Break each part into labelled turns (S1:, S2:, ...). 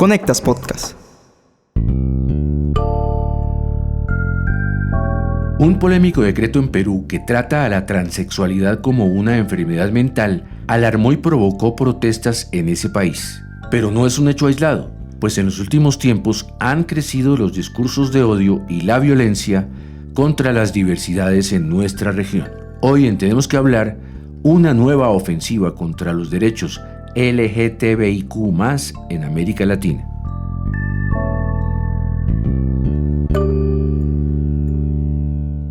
S1: Conectas Podcast.
S2: Un polémico decreto en Perú que trata a la transexualidad como una enfermedad mental alarmó y provocó protestas en ese país. Pero no es un hecho aislado, pues en los últimos tiempos han crecido los discursos de odio y la violencia contra las diversidades en nuestra región. Hoy en Tenemos que Hablar, una nueva ofensiva contra los derechos LGTBIQ+ en América Latina.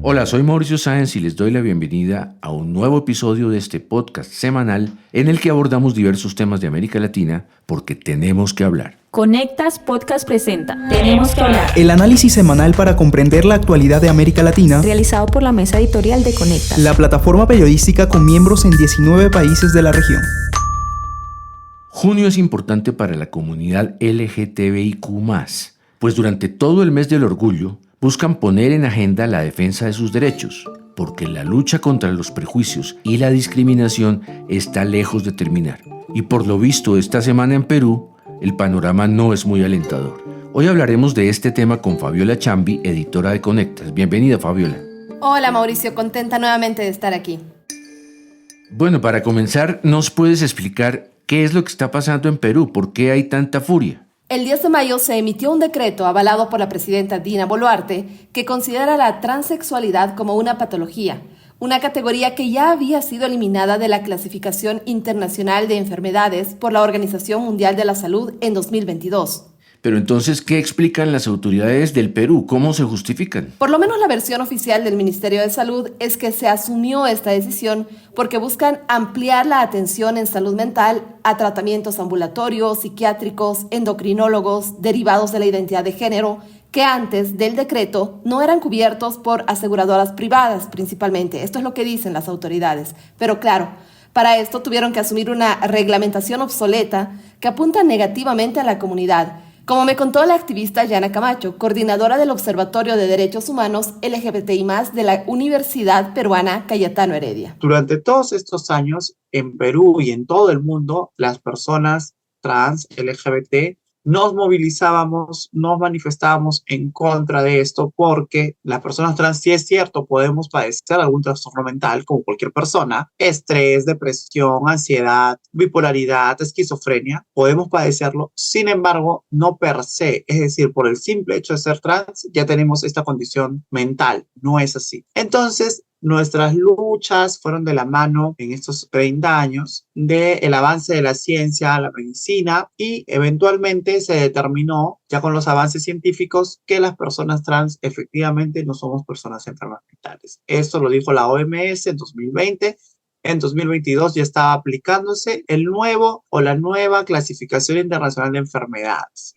S2: Hola, soy Mauricio Sáenz y les doy la bienvenida a un nuevo episodio de este podcast semanal en el que abordamos diversos temas de América Latina porque tenemos que hablar.
S3: Conectas Podcast presenta Tenemos que Hablar,
S1: El análisis semanal para comprender la actualidad de América Latina,
S3: realizado por la mesa editorial de Conectas,
S1: la plataforma periodística con miembros en 19 países de la región.
S2: Junio es importante para la comunidad LGTBIQ+, pues durante todo el mes del orgullo buscan poner en agenda la defensa de sus derechos, porque la lucha contra los prejuicios y la discriminación está lejos de terminar. Y por lo visto esta semana en Perú, el panorama no es muy alentador. Hoy hablaremos de este tema con Fabiola Chambi, editora de Conectas. Bienvenida, Fabiola.
S4: Hola Mauricio, contenta nuevamente de estar aquí.
S2: Bueno, para comenzar, ¿nos puedes explicar qué es lo que está pasando en Perú? ¿Por qué hay tanta furia?
S4: El 10 de mayo se emitió un decreto avalado por la presidenta Dina Boluarte que considera la transexualidad como una patología, una categoría que ya había sido eliminada de la clasificación internacional de enfermedades por la Organización Mundial de la Salud en 2022.
S2: Pero entonces, ¿qué explican las autoridades del Perú? ¿Cómo se justifican?
S4: Por lo menos la versión oficial del Ministerio de Salud es que se asumió esta decisión porque buscan ampliar la atención en salud mental a tratamientos ambulatorios, psiquiátricos, endocrinólogos, derivados de la identidad de género, que antes del decreto no eran cubiertos por aseguradoras privadas principalmente. Esto es lo que dicen las autoridades. Pero claro, para esto tuvieron que asumir una reglamentación obsoleta que apunta negativamente a la comunidad, como me contó la activista Yana Camacho, coordinadora del Observatorio de Derechos Humanos LGBTI+, de la Universidad Peruana Cayetano Heredia.
S5: Durante todos estos años, en Perú y en todo el mundo, las personas trans, LGBT, nos movilizábamos, nos manifestábamos en contra de esto porque las personas trans, sí es cierto, podemos padecer algún trastorno mental como cualquier persona, estrés, depresión, ansiedad, bipolaridad, esquizofrenia, podemos padecerlo, sin embargo, no per se, es decir, por el simple hecho de ser trans, ya tenemos esta condición mental, no es así. Entonces, nuestras luchas fueron de la mano en estos 30 años del avance de la ciencia, la medicina, y eventualmente se determinó, ya con los avances científicos, que las personas trans efectivamente no somos personas enfermas mentales. Esto lo dijo la OMS en 2020. En 2022 ya estaba aplicándose el nuevo o la nueva clasificación internacional de enfermedades.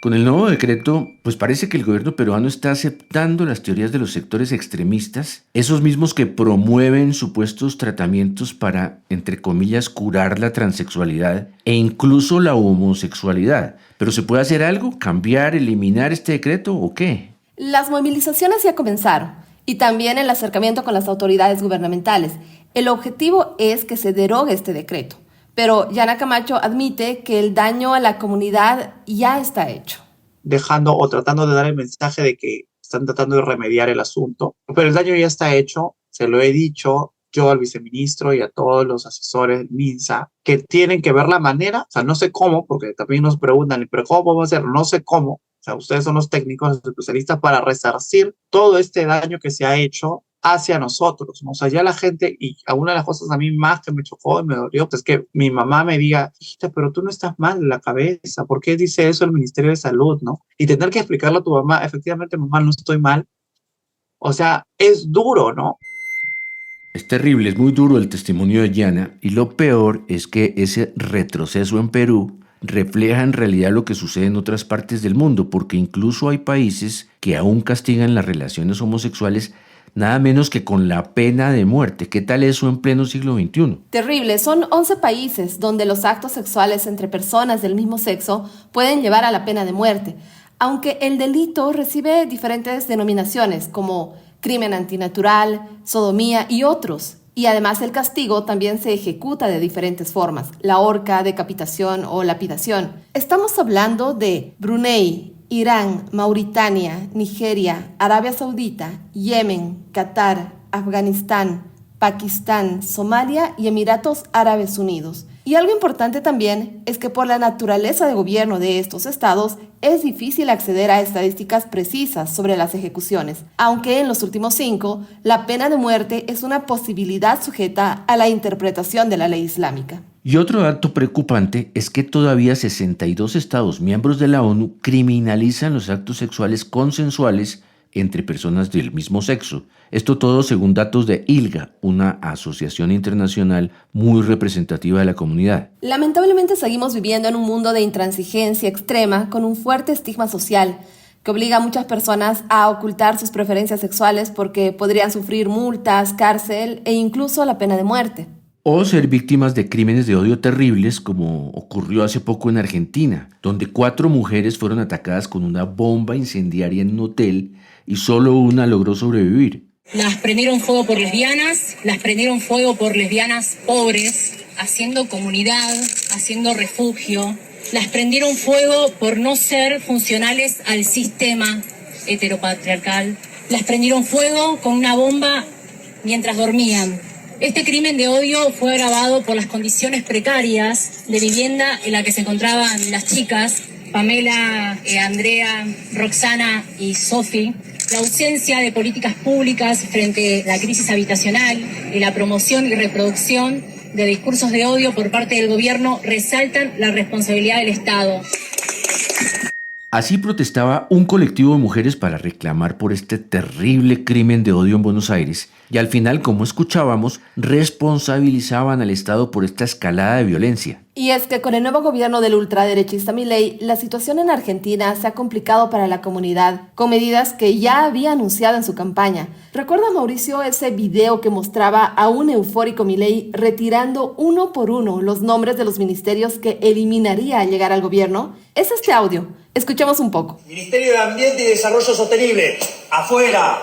S2: Con el nuevo decreto, pues parece que el gobierno peruano está aceptando las teorías de los sectores extremistas, esos mismos que promueven supuestos tratamientos para, entre comillas, curar la transexualidad e incluso la homosexualidad. ¿Pero se puede hacer algo? ¿Cambiar, eliminar este decreto o qué?
S4: Las movilizaciones ya comenzaron y también el acercamiento con las autoridades gubernamentales. El objetivo es que se derogue este decreto. Pero Yana Camacho admite que el daño a la comunidad ya está hecho.
S5: Dejando o tratando de dar el mensaje de que están tratando de remediar el asunto, pero el daño ya está hecho, se lo he dicho yo al viceministro y a todos los asesores del MINSA, que tienen que ver la manera, o sea, no sé cómo, porque también nos preguntan, pero ¿cómo podemos hacerlo? No sé cómo, o sea, ustedes son los técnicos, los especialistas para resarcir todo este daño que se ha hecho hacia nosotros, ¿no? O sea, ya la gente, y una de las cosas a mí más que me chocó y me dolió, pues es que mi mamá me diga, hijita, pero tú no estás mal de la cabeza, ¿por qué dice eso el Ministerio de Salud, no? Y tener que explicarle a tu mamá, efectivamente, mamá, no estoy mal, o sea, es duro, ¿no?
S2: Es terrible, es muy duro el testimonio de Yana y lo peor es que ese retroceso en Perú refleja en realidad lo que sucede en otras partes del mundo, porque incluso hay países que aún castigan las relaciones homosexuales nada menos que con la pena de muerte. ¿Qué tal eso en pleno siglo XXI?
S4: Terrible. Son 11 países donde los actos sexuales entre personas del mismo sexo pueden llevar a la pena de muerte, aunque el delito recibe diferentes denominaciones como crimen antinatural, sodomía y otros. Y además el castigo también se ejecuta de diferentes formas, la horca, decapitación o lapidación. Estamos hablando de Brunei, Irán, Mauritania, Nigeria, Arabia Saudita, Yemen, Qatar, Afganistán, Pakistán, Somalia y Emiratos Árabes Unidos. Y algo importante también es que por la naturaleza de gobierno de estos estados es difícil acceder a estadísticas precisas sobre las ejecuciones, aunque en los últimos 5 la pena de muerte es una posibilidad sujeta a la interpretación de la ley islámica.
S2: Y otro dato preocupante es que todavía 62 estados miembros de la ONU criminalizan los actos sexuales consensuales entre personas del mismo sexo. Esto todo según datos de ILGA, una asociación internacional muy representativa de la comunidad.
S4: Lamentablemente seguimos viviendo en un mundo de intransigencia extrema con un fuerte estigma social que obliga a muchas personas a ocultar sus preferencias sexuales porque podrían sufrir multas, cárcel e incluso la pena de muerte.
S2: O ser víctimas de crímenes de odio terribles como ocurrió hace poco en Argentina, donde 4 mujeres fueron atacadas con una bomba incendiaria en un hotel y solo una logró sobrevivir.
S6: Las prendieron fuego por lesbianas, las prendieron fuego por lesbianas pobres, haciendo comunidad, haciendo refugio. Las prendieron fuego por no ser funcionales al sistema heteropatriarcal. Las prendieron fuego con una bomba mientras dormían. Este crimen de odio fue agravado por las condiciones precarias de vivienda en la que se encontraban las chicas, Pamela, Andrea, Roxana y Sofi. La ausencia de políticas públicas frente a la crisis habitacional y la promoción y reproducción de discursos de odio por parte del gobierno resaltan la responsabilidad del Estado.
S2: Así protestaba un colectivo de mujeres para reclamar por este terrible crimen de odio en Buenos Aires y al final, como escuchábamos, responsabilizaban al Estado por esta escalada de violencia.
S4: Y es que con el nuevo gobierno del ultraderechista Milei, la situación en Argentina se ha complicado para la comunidad, con medidas que ya había anunciado en su campaña. ¿Recuerda, Mauricio, ese video que mostraba a un eufórico Milei retirando uno por uno los nombres de los ministerios que eliminaría al llegar al gobierno? Es este audio. Escuchemos un poco.
S7: Ministerio de Ambiente y Desarrollo Sostenible, afuera.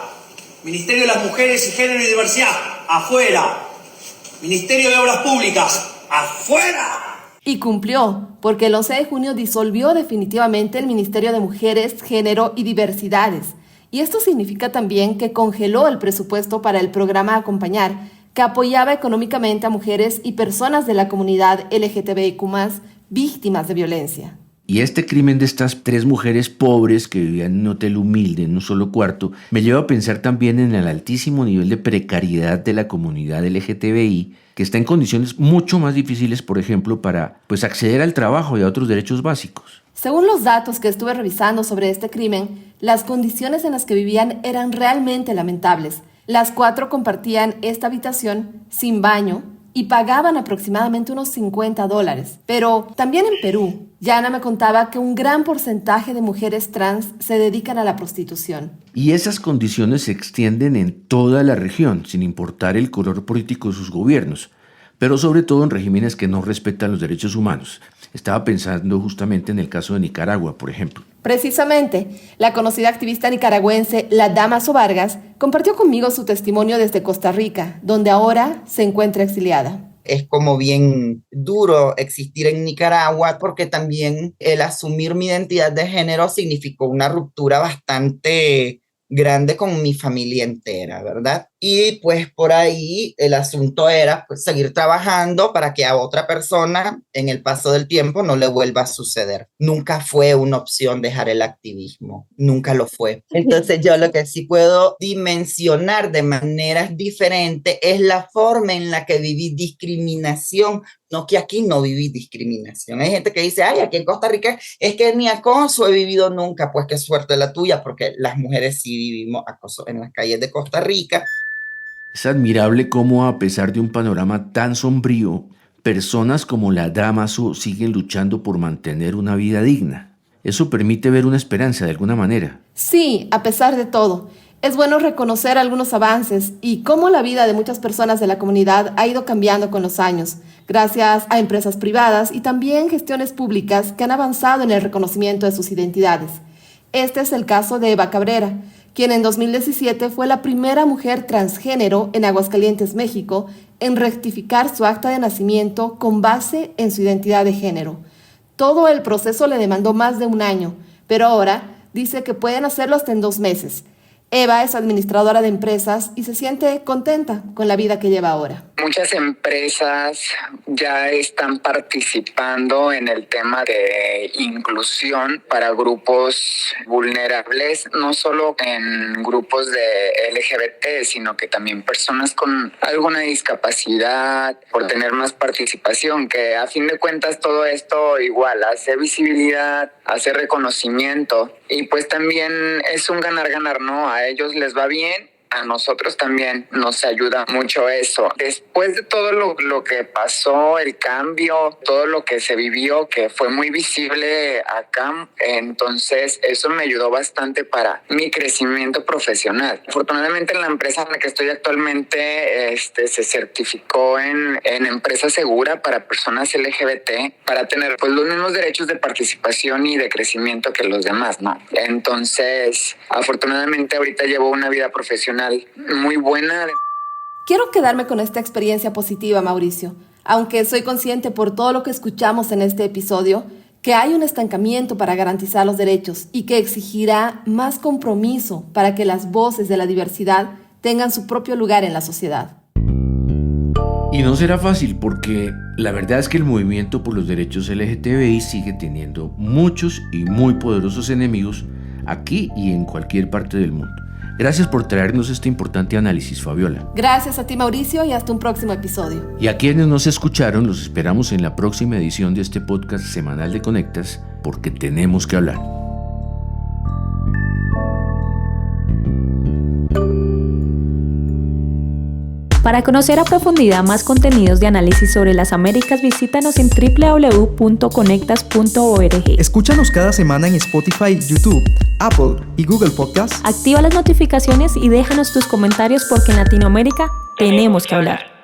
S7: Ministerio de las Mujeres y Género y Diversidad, afuera. Ministerio de Obras Públicas, afuera.
S4: Y cumplió, porque el 11 de junio disolvió definitivamente el Ministerio de Mujeres, Género y Diversidades. Y esto significa también que congeló el presupuesto para el programa Acompañar, que apoyaba económicamente a mujeres y personas de la comunidad LGTBIQ+, víctimas de violencia.
S2: Y este crimen de estas 3 mujeres pobres que vivían en un hotel humilde, en un solo cuarto, me lleva a pensar también en el altísimo nivel de precariedad de la comunidad LGTBI, que está en condiciones mucho más difíciles, por ejemplo, para acceder al trabajo y a otros derechos básicos.
S4: Según los datos que estuve revisando sobre este crimen, las condiciones en las que vivían eran realmente lamentables. Las 4 compartían esta habitación sin baño y pagaban aproximadamente unos $50. Pero también en Perú, Yana me contaba que un gran porcentaje de mujeres trans se dedican a la prostitución.
S2: Y esas condiciones se extienden en toda la región, sin importar el color político de sus gobiernos, pero sobre todo en regímenes que no respetan los derechos humanos. Estaba pensando justamente en el caso de Nicaragua, por ejemplo.
S4: Precisamente, la conocida activista nicaragüense La Damaso Vargas compartió conmigo su testimonio desde Costa Rica, donde ahora se encuentra exiliada.
S8: Es como bien duro existir en Nicaragua porque también el asumir mi identidad de género significó una ruptura bastante grande con mi familia entera, ¿verdad? Y pues por ahí el asunto era pues, seguir trabajando para que a otra persona en el paso del tiempo no le vuelva a suceder. Nunca fue una opción dejar el activismo, nunca lo fue. Entonces yo lo que sí puedo dimensionar de maneras diferentes es la forma en la que viví discriminación. No que aquí no viví discriminación. Hay gente que dice, ay, aquí en Costa Rica es que ni acoso he vivido nunca. Pues qué suerte la tuya, porque las mujeres sí vivimos acoso en las calles de Costa Rica.
S2: Es admirable cómo, a pesar de un panorama tan sombrío, personas como la Damaso siguen luchando por mantener una vida digna. Eso permite ver una esperanza de alguna manera.
S4: Sí, a pesar de todo. Es bueno reconocer algunos avances y cómo la vida de muchas personas de la comunidad ha ido cambiando con los años, gracias a empresas privadas y también gestiones públicas que han avanzado en el reconocimiento de sus identidades. Este es el caso de Eva Cabrera, quien en 2017 fue la primera mujer transgénero en Aguascalientes, México, en rectificar su acta de nacimiento con base en su identidad de género. Todo el proceso le demandó más de un año, pero ahora dice que pueden hacerlo hasta en 2 meses. Eva es administradora de empresas y se siente contenta con la vida que lleva ahora.
S9: Muchas empresas ya están participando en el tema de inclusión para grupos vulnerables, no solo en grupos de LGBT, sino que también personas con alguna discapacidad, por tener más participación, que a fin de cuentas todo esto igual hace visibilidad, hace reconocimiento y pues también es un ganar-ganar, ¿no? A ellos les va bien. A nosotros también nos ayuda mucho eso. Después de todo lo que pasó, el cambio, todo lo que se vivió, que fue muy visible acá, entonces eso me ayudó bastante para mi crecimiento profesional. Afortunadamente en la empresa en la que estoy actualmente se certificó en empresa segura para personas LGBT para tener pues los mismos derechos de participación y de crecimiento que los demás, ¿no? Entonces, afortunadamente ahorita llevo una vida profesional muy buena.
S4: Quiero quedarme con esta experiencia positiva, Mauricio, aunque soy consciente por todo lo que escuchamos en este episodio que hay un estancamiento para garantizar los derechos y que exigirá más compromiso para que las voces de la diversidad tengan su propio lugar en la sociedad.
S2: Y no será fácil porque la verdad es que el movimiento por los derechos LGTBI sigue teniendo muchos y muy poderosos enemigos aquí y en cualquier parte del mundo. Gracias por traernos este importante análisis, Fabiola.
S4: Gracias a ti, Mauricio, y hasta un próximo episodio.
S2: Y a quienes nos escucharon, los esperamos en la próxima edición de este podcast semanal de Conectas, porque tenemos que hablar.
S3: Para conocer a profundidad más contenidos de análisis sobre las Américas, visítanos en www.conectas.org.
S1: Escúchanos cada semana en Spotify, YouTube, Apple y Google Podcasts.
S3: Activa las notificaciones y déjanos tus comentarios porque en Latinoamérica tenemos que hablar.